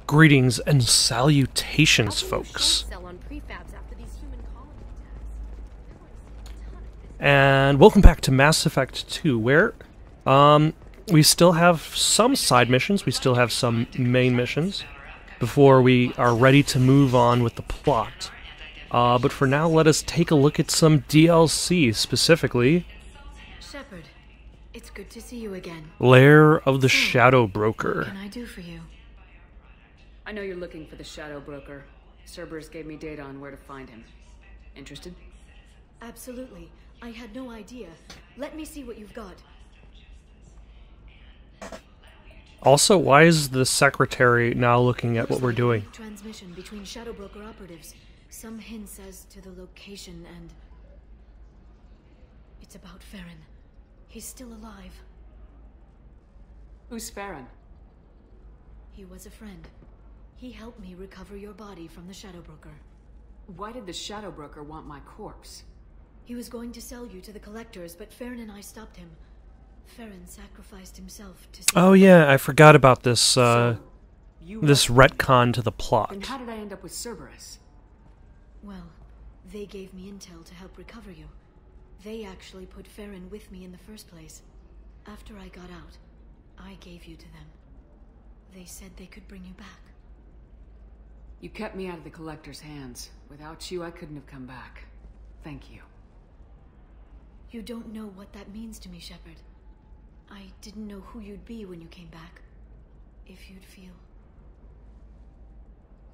Greetings and salutations, folks. And welcome back to Mass Effect 2, where we still have some side missions, we still have some main missions, before we are ready to move on with the plot. But for now, let us take a look at some DLC, specifically... Shepard, it's good to see you again. Lair of the Shadow Broker. What can I do for you? I know you're looking for the Shadow Broker. Cerberus gave me data on where to find him. Interested? Absolutely. I had no idea. Let me see what you've got. Also, why is the secretary now looking at what we're doing? Transmission between Shadow Broker operatives. Some hints as to the location and... It's about Farron. He's still alive. Who's Farron? He was a friend. He helped me recover your body from the Shadow Broker. Why did the Shadow Broker want my corpse? He was going to sell you to the collectors, but Farron and I stopped him. Farron sacrificed himself to save Oh yeah, I forgot about this, This retcon to the plot. Then how did I end up with Cerberus? Well, they gave me intel to help recover you. They actually put Farron with me in the first place. After I got out, I gave you to them. They said they could bring you back. You kept me out of the collector's hands. Without you, I couldn't have come back. Thank you. You don't know what that means to me, Shepard. I didn't know who you'd be when you came back. If you'd feel.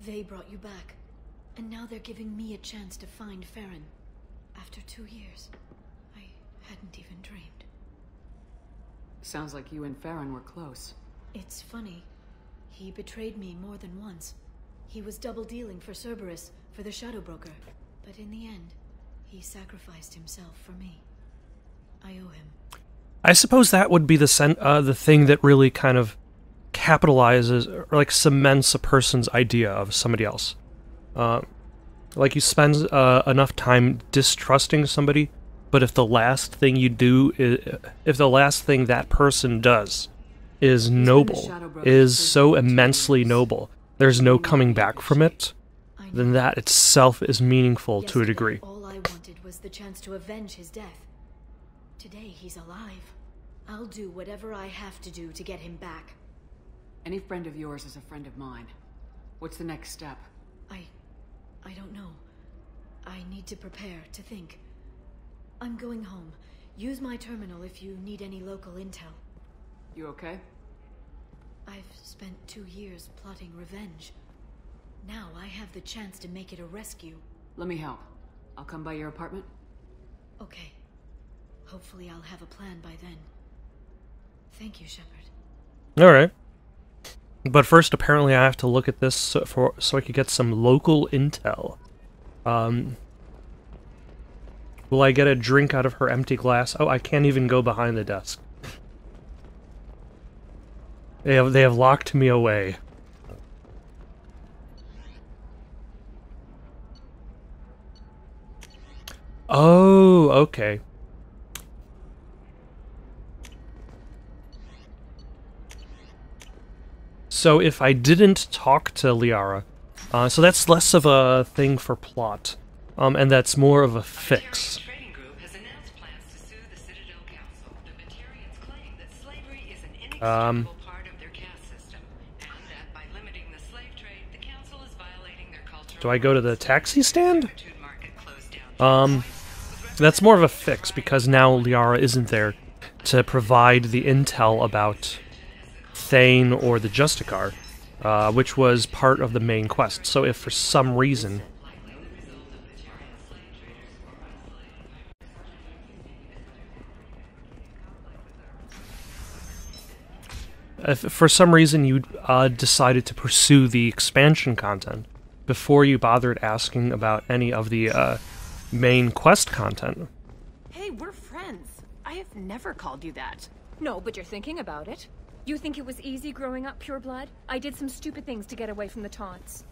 They brought you back, and now they're giving me a chance to find Farron. After 2 years, I hadn't even dreamed. Sounds like you and Farron were close. It's funny. He betrayed me more than once. He was double-dealing for Cerberus, for the Shadow Broker. But in the end, he sacrificed himself for me. I owe him. I suppose that would be the thing that really kind of capitalizes, or like cements a person's idea of somebody else. Like you spend enough time distrusting somebody, but if the last thing you do if the last thing that person does is noble, is so immensely noble, there's no coming back from it, then that itself is meaningful to a degree. All I wanted was the chance to avenge his death. Today he's alive. I'll do whatever I have to do to get him back. Any friend of yours is a friend of mine. What's the next step? I don't know. I need to prepare, to think. I'm going home. Use my terminal if you need any local intel. You okay? I've spent 2 years plotting revenge. Now I have the chance to make it a rescue. Let me help. I'll come by your apartment. Okay. Hopefully I'll have a plan by then. Thank you, Shepard. Alright. But first, apparently I have to look at this so I could get some local intel. Will I get a drink out of her empty glass? Oh, I can't even go behind the desk. They have locked me away. Oh, okay. So if I didn't talk to Liara, so that's less of a thing for plot, and that's more of a fix. Do I go to the taxi stand? That's more of a fix, because now Liara isn't there to provide the intel about Thane or the Justicar, which was part of the main quest. So if for some reason... If for some reason you decided to pursue the expansion content before you bothered asking about any of the main quest content... Hey, we're friends. I have never called you that. No, but you're thinking about it. You think it was easy growing up pure blood? I did some stupid things to get away from the taunts.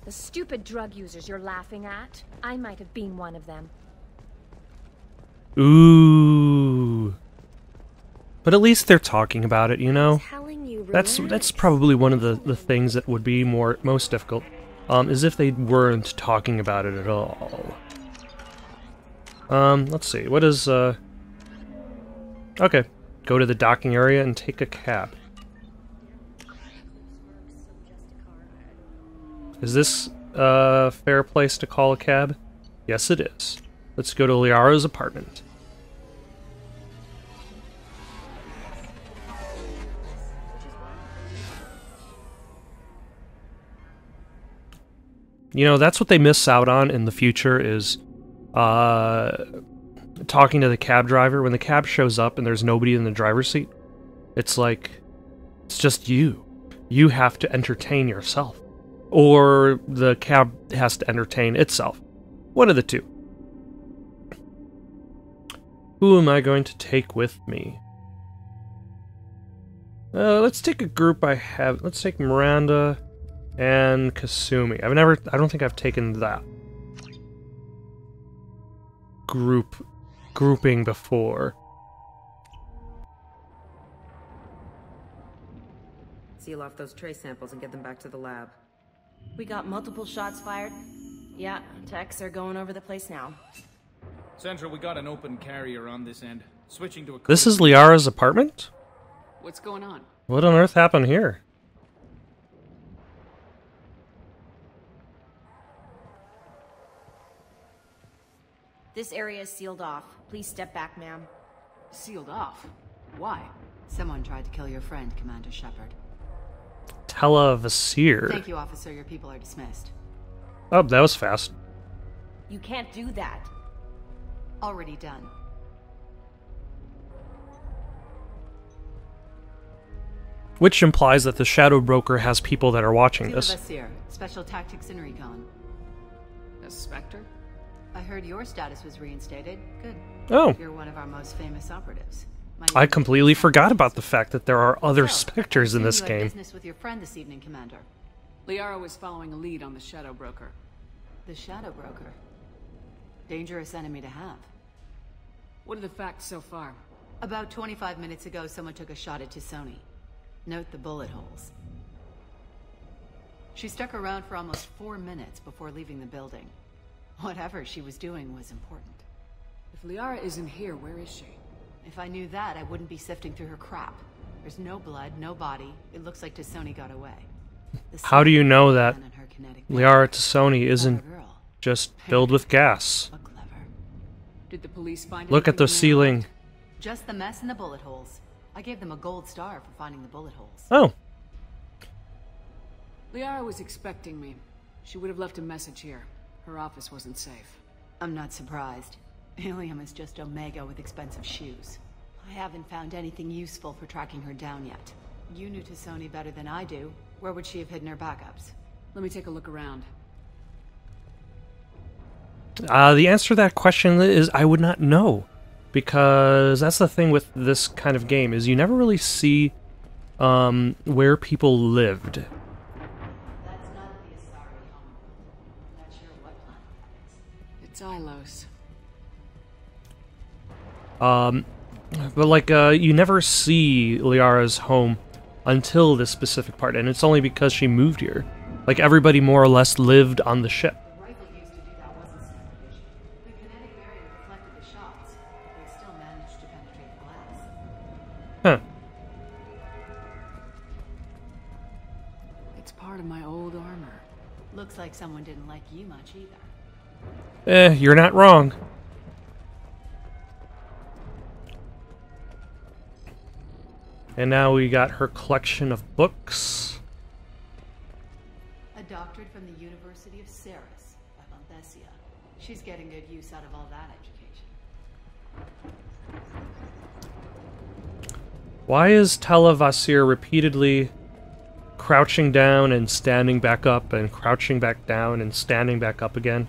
The stupid drug users you're laughing at, I might have been one of them. Ooh. But at least they're talking about it, you know? Telling you That's probably one of the things that would be most difficult, is if they weren't talking about it at all. Let's see, what is, okay, go to the docking area and take a cab. Is this a fair place to call a cab? Yes, it is. Let's go to Liara's apartment. You know, that's what they miss out on in the future is talking to the cab driver. When the cab shows up and there's nobody in the driver's seat, it's like, it's just you. You have to entertain yourself. Or the cab has to entertain itself. One of the two. Who am I going to take with me? Let's take a group I have. Let's take Miranda and Kasumi. I don't think I've taken that grouping before. Seal off those trace samples and get them back to the lab. We got multiple shots fired. Yeah, techs are going over the place now. Central, we got an open carrier on this end. Switching to a... This is Liara's apartment? What's going on? What on earth happened here? This area is sealed off. Please step back, ma'am. Sealed off? Why? Someone tried to kill your friend, Commander Shepard. Tella Vasir. Thank you, officer. Your people are dismissed. Oh, that was fast. You can't do that. Already done. Which implies that the Shadow Broker has people that are watching this. Vasir, Special Tactics and Recon. A Spectre? I heard your status was reinstated. Good. Oh. You're one of our most famous operatives. I completely forgot about the fact that there are other Spectres in this you had game. Business with your friend this evening, Commander. Liara was following a lead on the Shadow Broker. The Shadow Broker. Dangerous enemy to have. What are the facts so far? About 25 minutes ago, someone took a shot at Tisoni. Note the bullet holes. She stuck around for almost 4 minutes before leaving the building. Whatever she was doing was important. If Liara isn't here, where is she? If I knew that, I wouldn't be sifting through her crap. There's no blood, no body. It looks like Tisoni got away. How do you know that Liara Tisoni isn't just filled with gas? Did the police find Look at the ceiling. Just the mess and the bullet holes. I gave them a gold star for finding the bullet holes. Oh. Liara was expecting me. She would have left a message here. Her office wasn't safe. I'm not surprised. Helium is just Omega with expensive shoes. I haven't found anything useful for tracking her down yet. You knew Tisoni better than I do. Where would she have hidden her backups? Let me take a look around. The answer to that question is I would not know. Because that's the thing with this kind of game, is you never really see where people lived. That's not the Asari home. Not sure what planet that is. It's Ilos. But like, you never see Liara's home until this specific part, and it's only because she moved here. Like, everybody more or less lived on the ship. The rifle used to do that wasn't standard vision. The kinetic barrier reflected the shots, but they still managed to penetrate the glass. Huh. It's part of my old armor. Looks like someone didn't like you much either. You're not wrong. And now we got her collection of books. A doctorate from the University of Ceres by Monthesia. She's getting good use out of all that education. Why is Tella Vasir repeatedly crouching down and standing back up and crouching back down and standing back up again?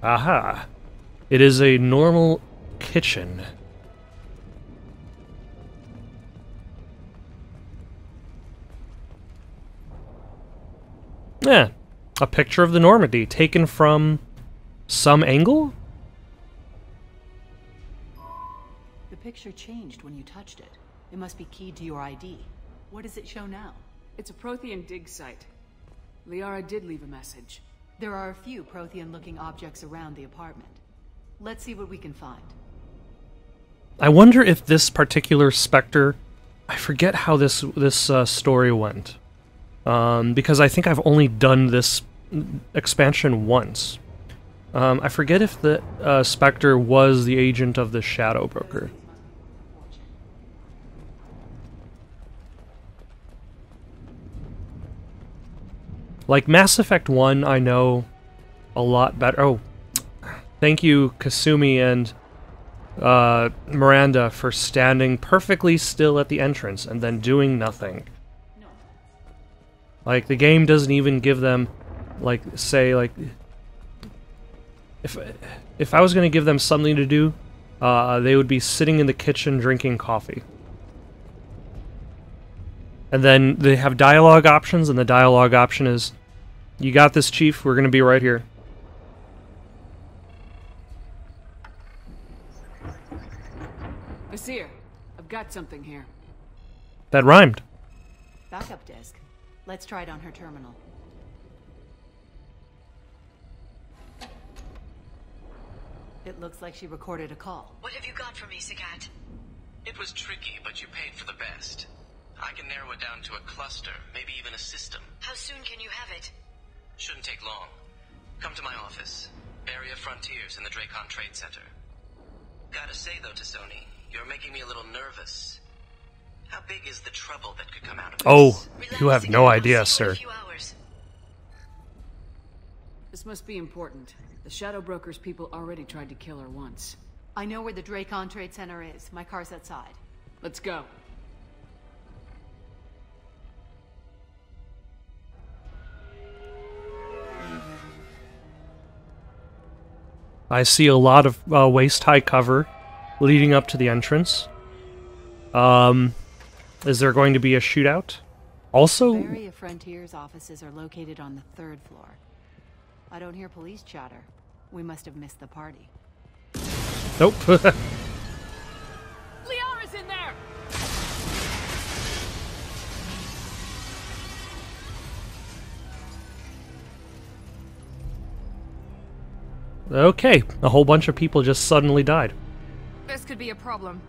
Aha! It is a normal kitchen. Yeah, a picture of the Normandy taken from some angle? picture changed when you touched it. It must be keyed to your ID. What does it show now? It's a Prothean dig site. Liara did leave a message. There are a few Prothean-looking objects around the apartment. Let's see what we can find. I wonder if this particular Spectre... I forget how this story went. Because I think I've only done this expansion once. I forget if the Spectre was the agent of the Shadow Broker. Like Mass Effect 1, I know a lot better. Oh, thank you, Kasumi and Miranda, for standing perfectly still at the entrance and then doing nothing. Like, the game doesn't even give them, like, say, like... If I was going to give them something to do, they would be sitting in the kitchen drinking coffee. And then they have dialogue options, and the dialogue option is, "You got this, Chief, we're going to be right here." Nasir, I've got something here. That rhymed. Backup disk. Let's try it on her terminal. It looks like she recorded a call. What have you got for me, Sagat? It was tricky, but you paid for the best. I can narrow it down to a cluster, maybe even a system. How soon can you have it? Shouldn't take long. Come to my office. Area Frontiers in the Dracon Trade Center. Gotta say though to Sony, you're making me a little nervous. How big is the trouble that could come out of this? Oh, you have no idea, sir. This must be important. The Shadow Broker's people already tried to kill her once. I know where the Dracon Trade Center is. My car's outside. Let's go. I see a lot of waist-high cover leading up to the entrance. Is there going to be a shootout? Also... Area Frontiers offices are located on the 3rd floor. I don't hear police chatter. We must have missed the party. Nope. Liara's in there! Okay, a whole bunch of people just suddenly died. This could be a problem.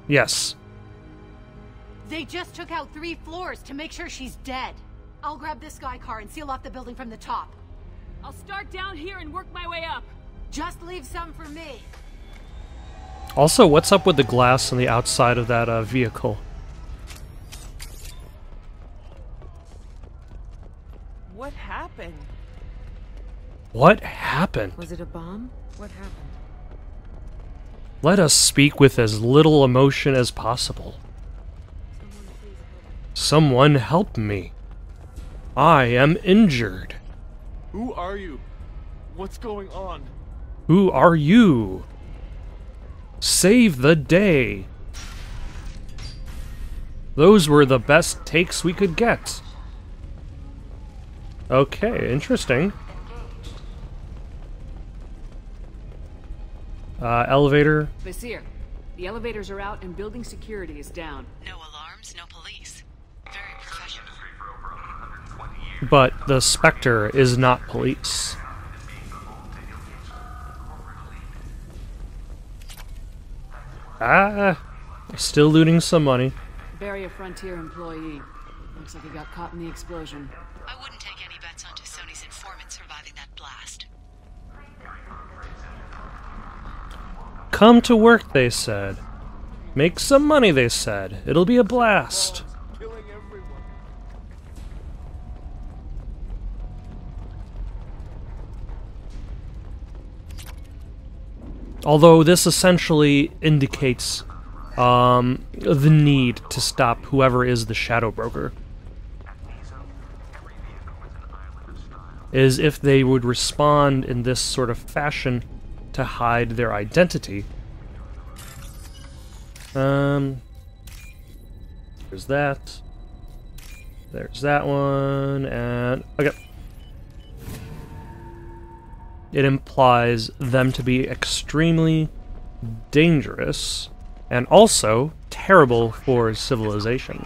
Yes. They just took out 3 floors to make sure she's dead. I'll grab this Sky car and seal off the building from the top. I'll start down here and work my way up. Just leave some for me. Also, what's up with the glass on the outside of that vehicle? What happened? What happened? Was it a bomb? What happened? Let us speak with as little emotion as possible. Someone help me. I am injured. Who are you? What's going on? Who are you? Save the day. Those were the best takes we could get. Okay, interesting. Elevator. Basir, the elevators are out and building security is down. No alarms, no police. Very professional. But the Spectre is not police. Still looting some money. Area Frontier employee. Looks like he got caught in the explosion. I wouldn't take any bets onto Sony's informant surviving that blast. Come to work, they said. Make some money, they said. It'll be a blast. Killing everyone. Although this essentially indicates the need to stop whoever is the Shadow Broker. Is if they would respond in this sort of fashion to hide their identity. There's that. There's that one, and... okay. It implies them to be extremely dangerous. and also terrible for civilization.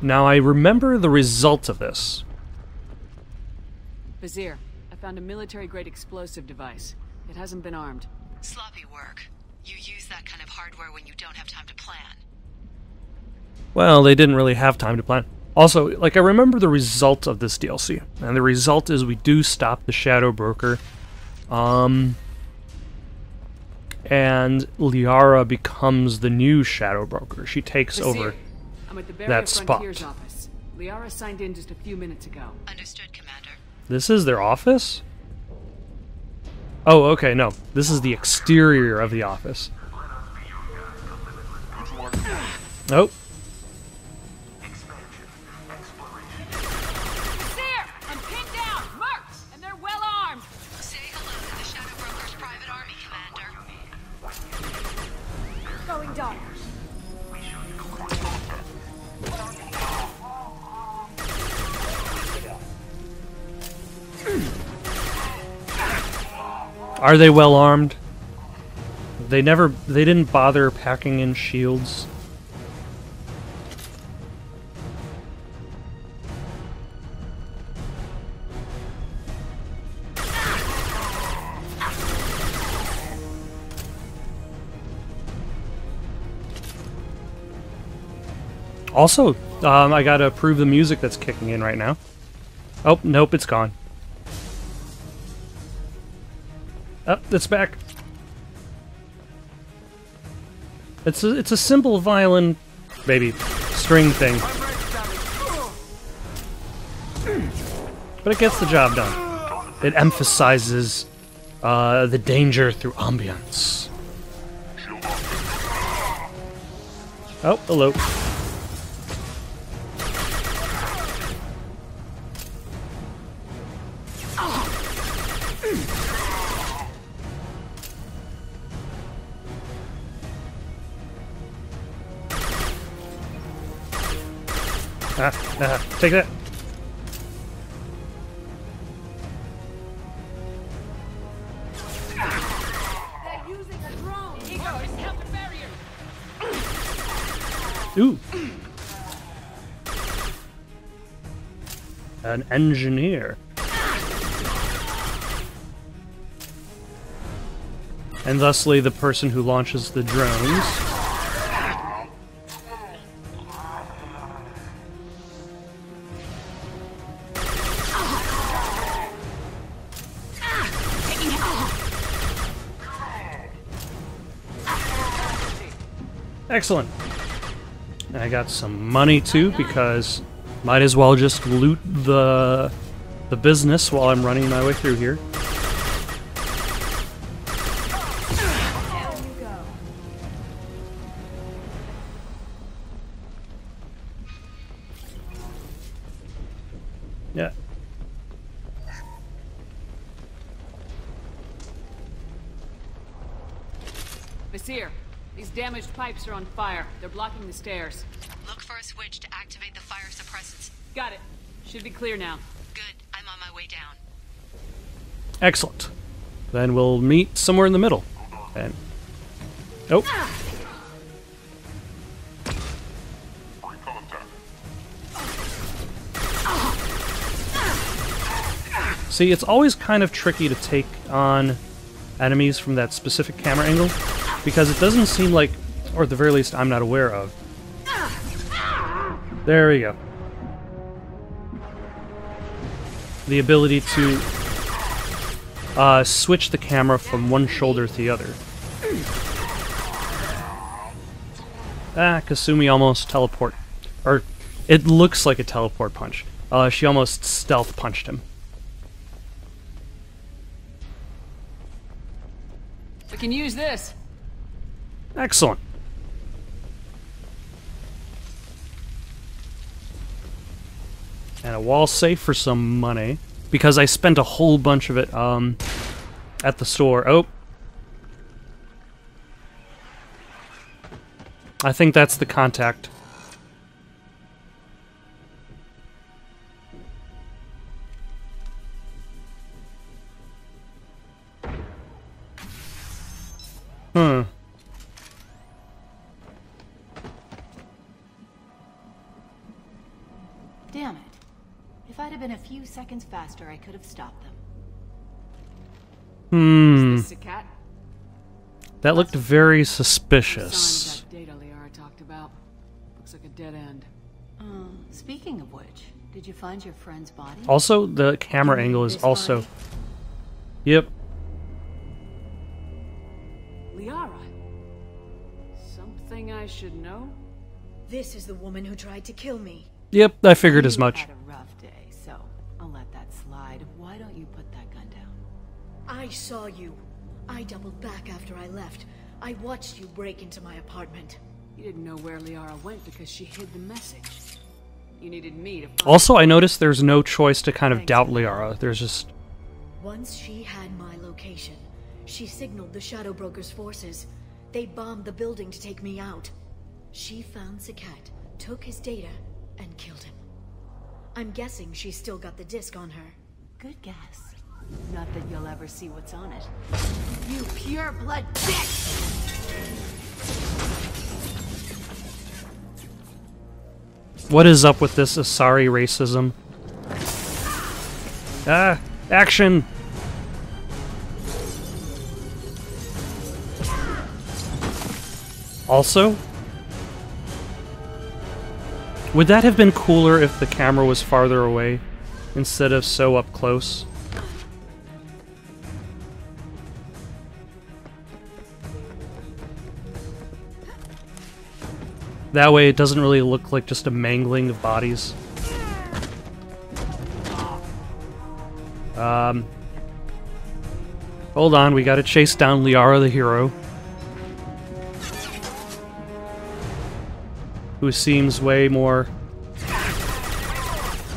Now, I remember the result of this. Vizier, I found a military-grade explosive device. It hasn't been armed. Sloppy work. You use that kind of hardware when you don't have time to plan. Well, they didn't really have time to plan. Also, like, I remember the result of this DLC, and the result is we do stop the Shadow Broker, and Liara becomes the new Shadow Broker. She takes over I'm at the that Frontiers spot. office. Liara signed in just a few minutes ago. Understood, Commander. This is their office? Oh, okay, no. This is the exterior of the office. Nope. Vizier! I'm pinned down! Marked! And they're well armed! Say hello to the Shadow Broker's private army, Commander. Going dark. Are they well armed? They didn't bother packing in shields. Also, I gotta approve the music that's kicking in right now. Oh, nope, it's gone. Oh, it's back. It's a simple violin, maybe, string thing. But it gets the job done. It emphasizes the danger through ambience. Oh, hello. Take that. They're using a drone! Ego, help the barrier! Ooh. An engineer. And thusly the person who launches the drones. Excellent. And I got some money too, because might as well just loot the business while I'm running my way through here. Yeah. Vizier, these damaged pipes are on fire. They're blocking the stairs. Look for a switch to activate the fire suppressants. Got it. Should be clear now. Good. I'm on my way down. Excellent. Then we'll meet somewhere in the middle. And oh. See, it's always kind of tricky to take on enemies from that specific camera angle, because it doesn't seem like, or at the very least I'm not aware of. There we go. The ability to switch the camera from one shoulder to the other. Kasumi almost teleport. Or, it looks like a teleport punch. She almost stealth punched him. We can use this. Excellent. And a wall safe for some money, because I spent a whole bunch of it at the store. Oh. I think that's the contact. Hmm. Damn it. If I'd have been a few seconds faster, I could have stopped them. Hmm. Is this a cat? That looked very Sign suspicious. of that data Liara talked about. Looks like a dead end. Speaking of which, did you find your friend's body? Also, the camera You mean angle is this also... body? Yep. Liara. Something I should know? This is the woman who tried to kill me. Yep, I figured as You much. had a rough day, so I'll let that slide. Why don't you put that gun down? I saw you. I doubled back after I left. I watched you break into my apartment. You didn't know where Liara went because she hid the message. You needed me to find Also, I noticed there's no choice to kind of doubt Liara. There's just... Once she had my location, she signaled the Shadow Broker's forces. They bombed the building to take me out. She found Saket, took his data, and killed him. I'm guessing she's still got the disc on her. Good guess. Not that you'll ever see what's on it. You pure blood bitch! What is up with this Asari racism? Ah! Action! Also, would that have been cooler if the camera was farther away instead of so up close? That way it doesn't really look like just a mangling of bodies. Hold on, we gotta chase down Liara the hero. Who seems way more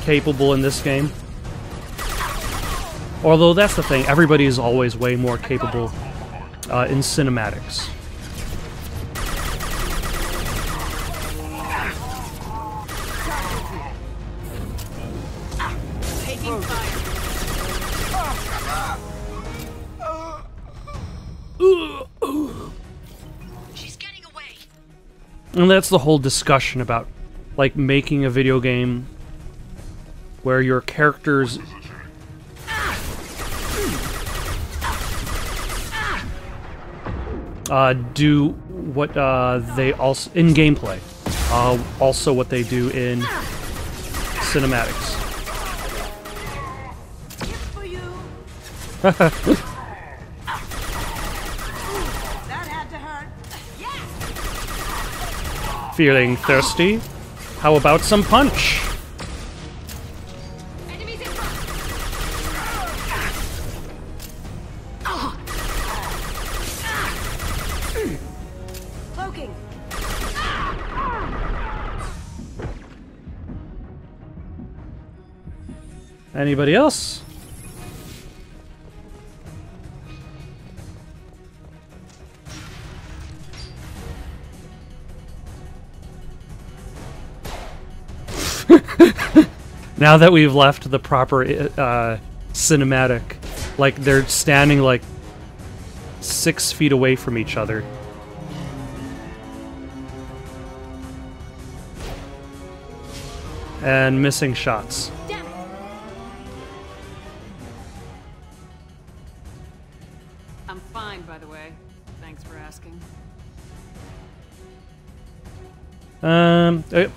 capable in this game. Although that's the thing, everybody is always way more capable in cinematics. She's getting away. And that's the whole discussion about, like, making a video game where your characters do what they also in gameplay, also what they do in cinematics. That had to hurt. Feeling thirsty? How about some punch? Enemies in front. Cloaking. Anybody else? Now that we've left the proper cinematic, like they're standing like 6 feet away from each other. And missing shots. Damn it. I'm fine, by the way. Thanks for asking. Okay.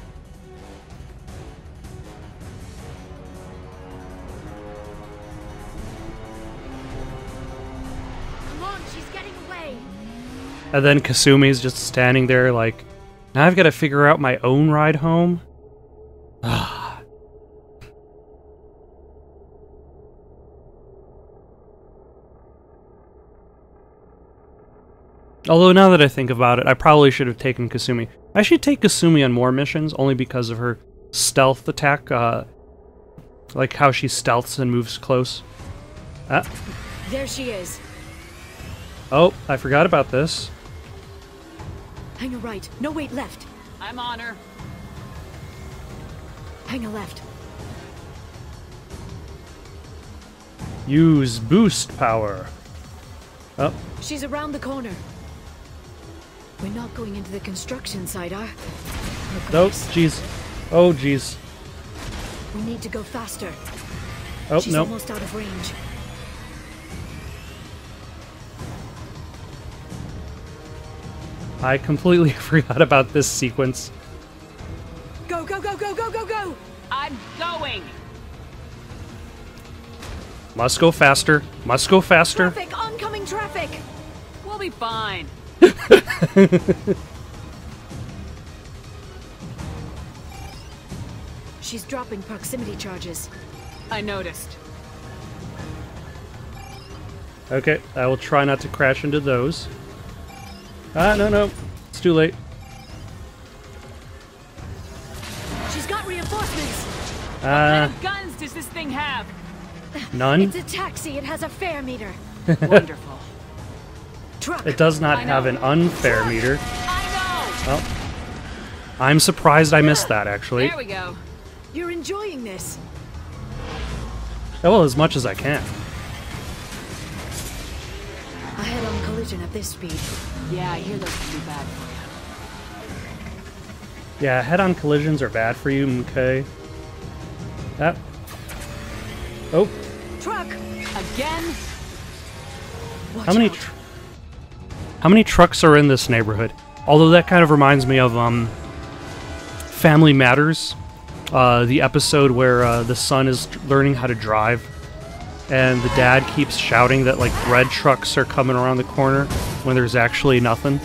Come on, she's getting away. And then Kasumi's just standing there like, now I've got to figure out my own ride home? Ah. Although now that I think about it, I probably should have taken Kasumi. I should take Kasumi on more missions, only because of her stealth attack, like how she stealths and moves close. Ah. There she is. Oh, I forgot about this. Hang a right. No, wait, left. I'm on her. Hang a left. Use boost power. Oh, She's around the corner. We're not going into the construction site, are? Nope, jeez. Oh, jeez. We need to go faster. Oh, She's nope. almost out of range. I completely forgot about this sequence. Go, go, go, go, go, go, go! I'm going! Must go faster. Must go faster. Traffic! Oncoming traffic! We'll be fine. She's dropping proximity charges. I noticed. Okay, I will try not to crash into those. Ah, no, no. It's too late. She's got reinforcements! What kind of guns does this thing have? None? It's a taxi. It has a fare meter. Wonderful. Truck! It does not have an unfair meter. I know! Well, I'm surprised I missed that, actually. There we go. You're enjoying this. Oh, well, as much as I can. A head-on collision at this speed. Yeah, I hear those can be bad for Yeah, head-on collisions are bad for you, okay. That. Oh. Truck! you. Again? Watch How many out. how many trucks are in this neighborhood? Although that kind of reminds me of Family Matters, the episode where the son is learning how to drive, and the dad keeps shouting that like bread trucks are coming around the corner when there's actually nothing.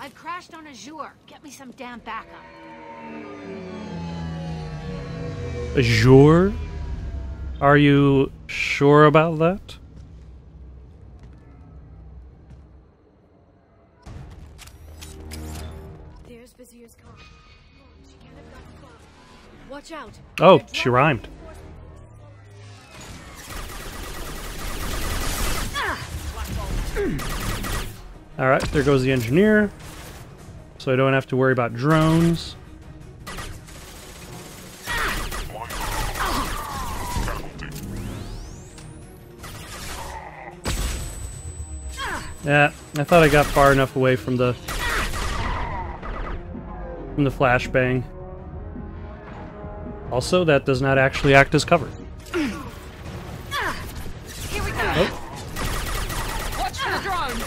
I've crashed on Azure. Get me some damn backup. Azure? Are you sure about that? There's Vizier's car. She can't have gotten far. Watch out. Oh, she rhymed. Alright, there goes the engineer. So I don't have to worry about drones. Yeah, I thought I got far enough away from the flashbang. Also, that does not actually act as cover. Here we go. Oh. Watch for the drone.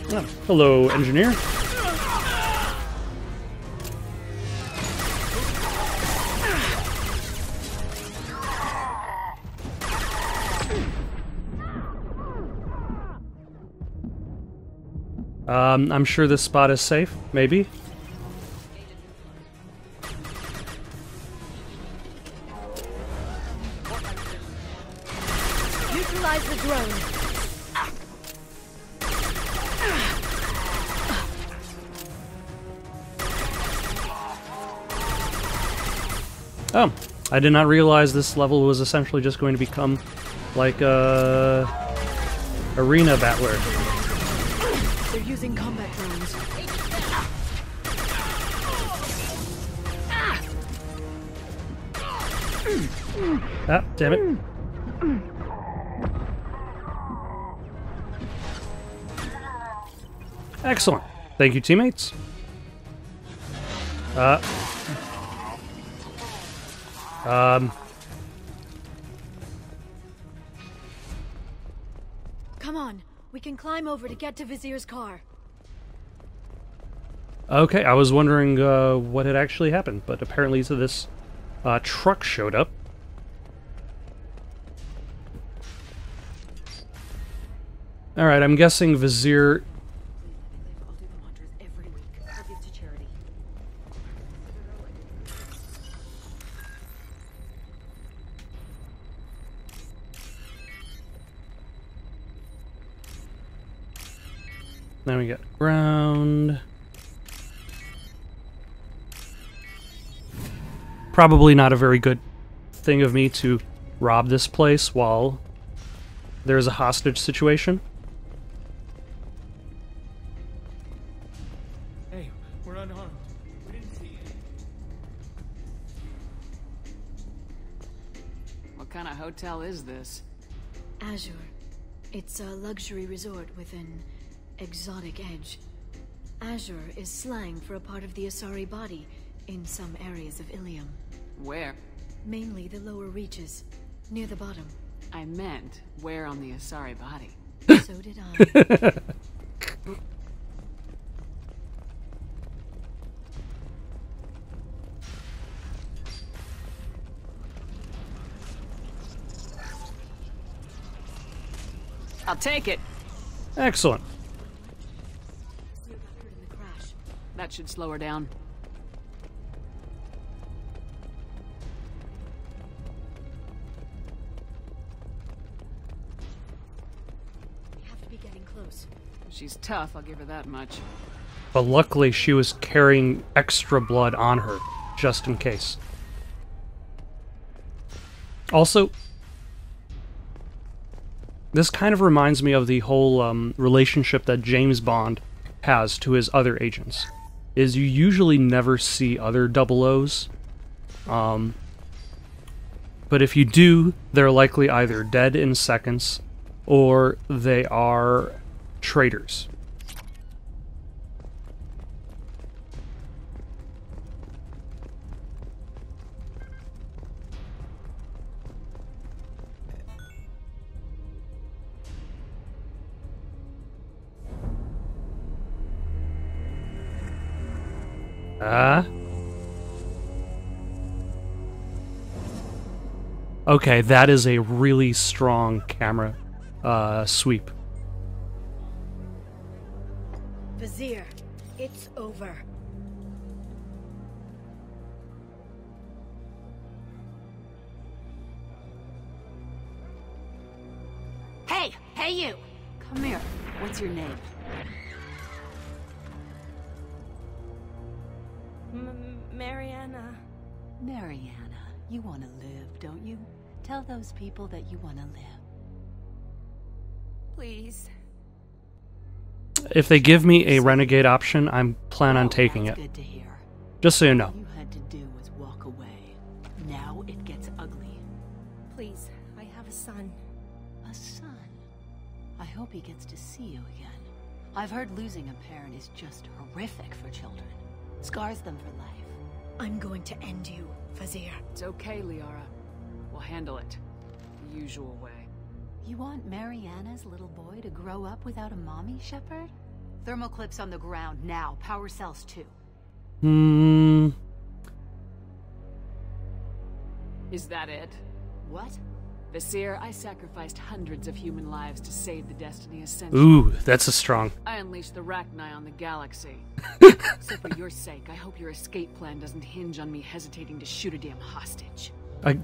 Oh, hello, engineer. I'm sure this spot is safe, maybe? Neutralize the drone. Oh, I did not realize this level was essentially just going to become like a arena battler. They're using combat drones. Ah, damn it. Excellent. Thank you, teammates. Come on. We can climb over to get to Vizier's car. Okay, I was wondering what had actually happened, but apparently so this truck showed up. Alright, I'm guessing Vizier... Then we get ground. Probably not a very good thing of me to rob this place while there's a hostage situation. Hey, we're unarmed. We didn't see you. What kind of hotel is this? Azure. It's a luxury resort with an exotic edge. Azure is slang for a part of the Asari body in some areas of Ilium. Where? Mainly the lower reaches, near the bottom. I meant, where on the Asari body? So did I. I'll take it. Excellent. That should slow her down. We have to be getting close. She's tough, I'll give her that much. But luckily she was carrying extra blood on her, just in case. Also, this kind of reminds me of the whole relationship that James Bond has to his other agents. Is you usually never see other 00s. But if you do, they're likely either dead in seconds or they are traitors. Okay, that is a really strong camera sweep. Vizier, it's over. Hey! Hey you! Come here. What's your name? Mariana. Mariana. You want to live, don't you? Tell those people that you want to live. Please. If they give me a renegade option, I'm plan on taking it. Good to hear. Just so you know. All you had to do was walk away. Now it gets ugly. Please, I have a son. A son? I hope he gets to see you again. I've heard losing a parent is just horrific for children. Scars them for life. I'm going to end you, Vizier. It's okay, Liara. We'll handle it. The usual way. You want Mariana's little boy to grow up without a mommy, Shepard? Thermal clips on the ground now. Power cells too. Is that it? What? Vizier, I sacrificed hundreds of human lives to save the Destiny Ascension. Ooh, that's a strong. I unleashed the Rachni on the galaxy. So for your sake, I hope your escape plan doesn't hinge on me hesitating to shoot a damn hostage.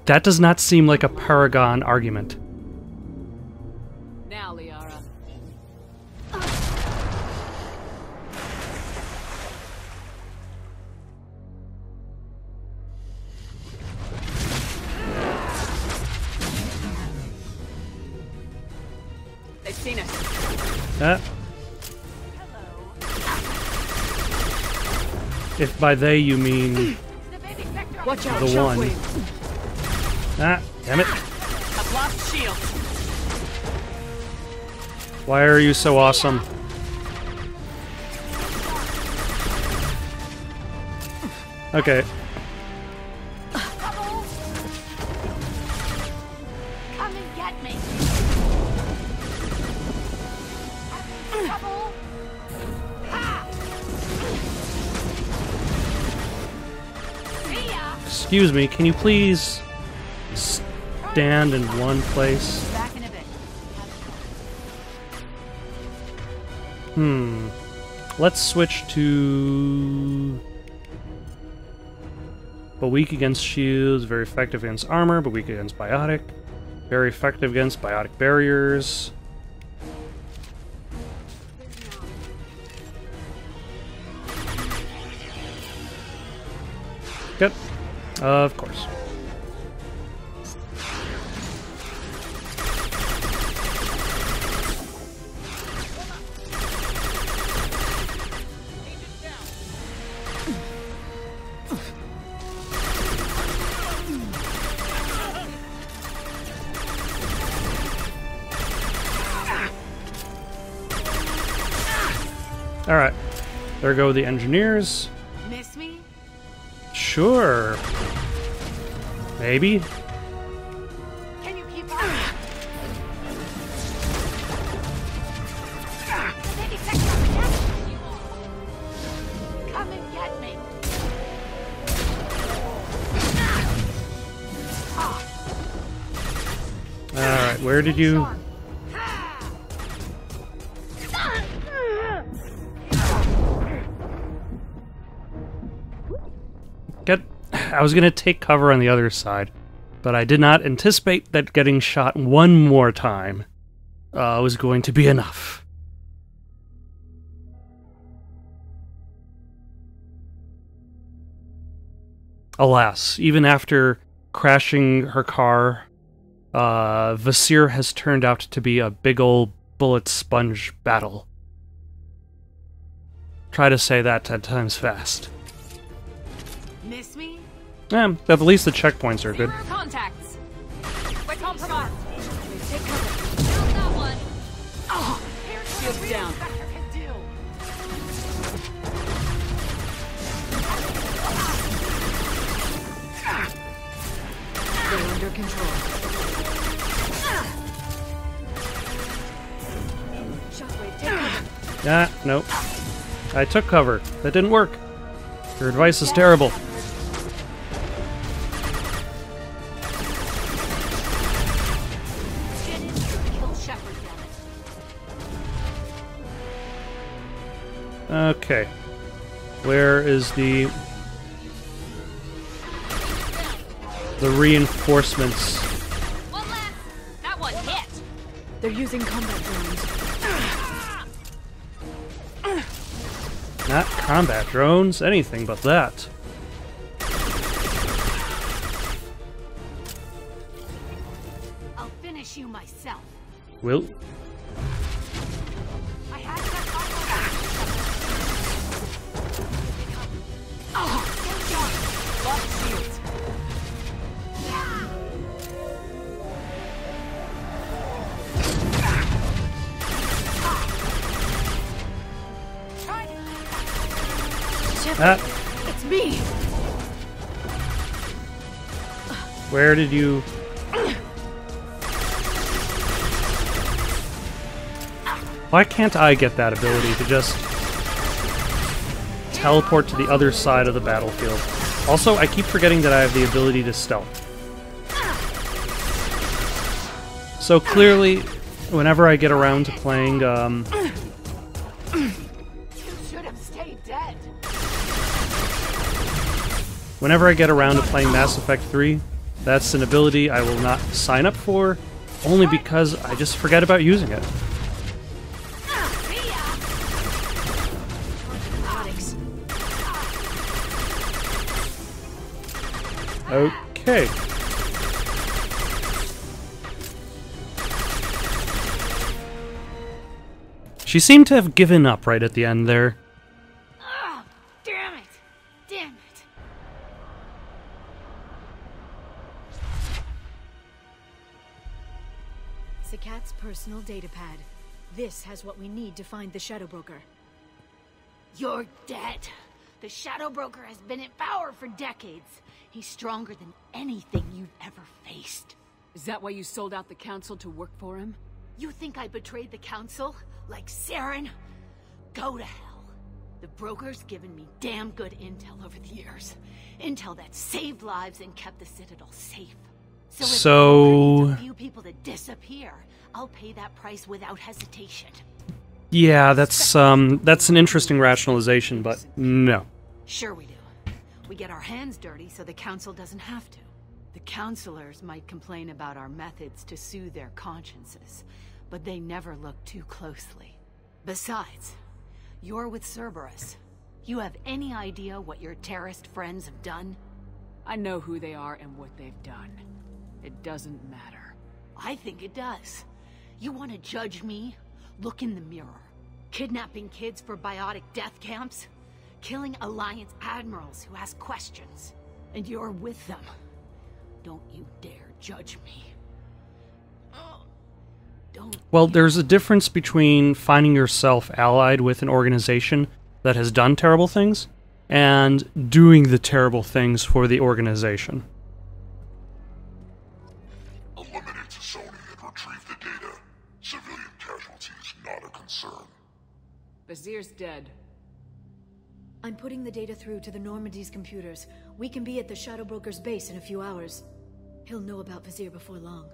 That does not seem like a Paragon argument. Now, Liara. They've seen us. If by they you mean Watch out, the one. Damn it. I've lost shield. Why are you so awesome? Okay. Come and get me. Trouble. Ha! See ya. Excuse me, can you please stand in one place? Back in a bit. Let's switch to... But weak against shields, very effective against armor, but weak against biotic. Very effective against biotic barriers. Good. Of course. Alright. There go the engineers. Miss me? Sure. Maybe. Can you keep up? Come and get me. Alright, where did you... I was going to take cover on the other side, but I did not anticipate that getting shot one more time was going to be enough. Alas, even after crashing her car, Vasir has turned out to be a big ol' bullet sponge battle. Try to say that 10 times fast. Miss me? At least the checkpoints are good. Contacts. We're compromised. Take cover. Down that one. Oh, shields down. They're under control. Shockwave, take cover. Nope. I took cover. That didn't work. Your advice is terrible. Okay. Where is the reinforcements? One left. That one hit. They're using combat drones. Not combat drones, anything but that. I'll finish you myself. Will. I had that It's me. Where did you... Why can't I get that ability to just teleport to the other side of the battlefield? Also, I keep forgetting that I have the ability to stealth. So clearly, whenever I get around to playing, You should have stayed dead. whenever I get around to playing Mass Effect 3, that's an ability I will not sign up for, only because I just forget about using it. Okay. She seemed to have given up right at the end there. Oh, damn it! Damn it! Sakat's personal data pad. This has what we need to find the Shadow Broker. You're dead. The Shadow Broker has been in power for decades. He's stronger than anything you've ever faced. Is that why you sold out the council to work for him? You think I betrayed the council? Like Saren? Go to hell. The broker's given me damn good intel over the years. Intel that saved lives and kept the Citadel safe. So if the broker needs a few people to disappear, I'll pay that price without hesitation. Yeah, that's an interesting rationalization, but no. Sure we do. We get our hands dirty so the council doesn't have to. The counselors might complain about our methods to soothe their consciences, but they never look too closely. Besides, you're with Cerberus. You have any idea what your terrorist friends have done? I know who they are and what they've done. It doesn't matter. I think it does. You want to judge me? Look in the mirror. Kidnapping kids for biotic death camps? Killing Alliance admirals who ask questions. And you're with them. Don't you dare judge me. Don't. Well, there's a difference between finding yourself allied with an organization that has done terrible things and doing the terrible things for the organization. Eliminate Sony and retrieve the data. Civilian casualties not a concern. Vizier's dead. I'm putting the data through to the Normandy's computers. We can be at the Shadow Broker's base in a few hours. He'll know about Vizier before long.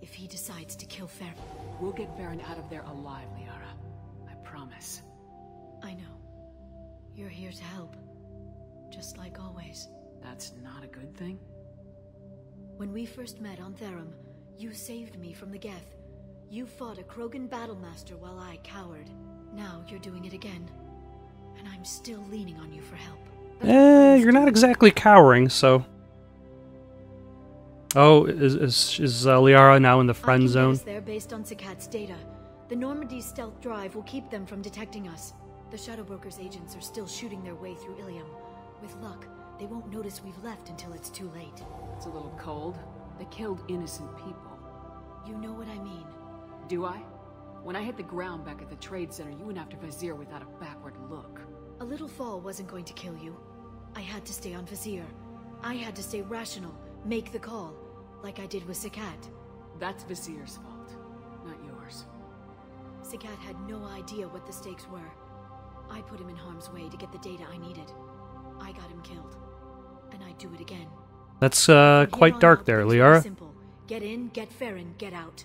If he decides to kill Farron. We'll get Farron out of there alive, Liara. I promise. I know. You're here to help. Just like always. That's not a good thing? When we first met on Therum, you saved me from the Geth. You fought a Krogan battlemaster while I cowered. Now you're doing it again. And I'm still leaning on you for help. You're not exactly cowering, so... Oh, is Liara now in the friend zone? They're based on Sakat's data. The Normandy's stealth drive will keep them from detecting us. The Shadow Broker's agents are still shooting their way through Ilium. With luck, they won't notice we've left until it's too late. It's a little cold. They killed innocent people. You know what I mean. Do I? When I hit the ground back at the trade center, you went after Vizier without a backward look. A little fall wasn't going to kill you. I had to stay on Vizier. I had to stay rational, make the call, like I did with Sakat. That's Vizier's fault, not yours. Sakat had no idea what the stakes were. I put him in harm's way to get the data I needed. I got him killed. And I'd do it again. That's quite dark there, Liara. Simple. Get in, get Farron, get out.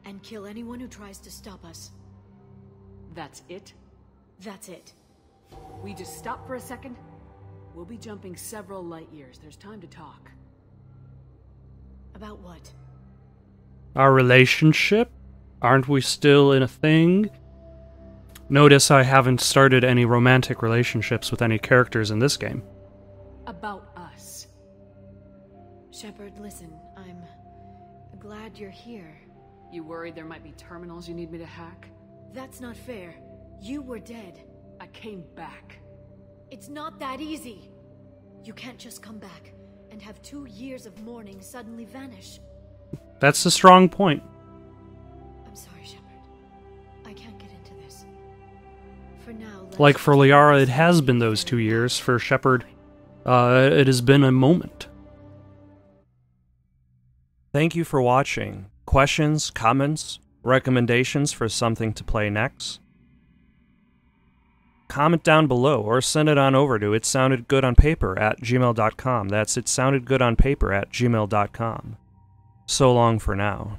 And kill anyone who tries to stop us. That's it? That's it. We just stop for a second? We'll be jumping several light years. There's time to talk. About what? Our relationship? Aren't we still in a thing? Notice I haven't started any romantic relationships with any characters in this game. About us. Shepard, listen, I'm glad you're here. You worried there might be terminals you need me to hack? That's not fair. You were dead. I came back. It's not that easy. You can't just come back and have 2 years of mourning suddenly vanish. That's a strong point. I'm sorry, Shepard. I can't get into this. For now, like for Liara, it has been those 2 years. For Shepard, it has been a moment. Thank you for watching. Questions, comments, recommendations for something to play next? Comment down below or send it on over to itsoundedgoodonpaper@gmail.com. That's itsoundedgoodonpaper@gmail.com. So long for now.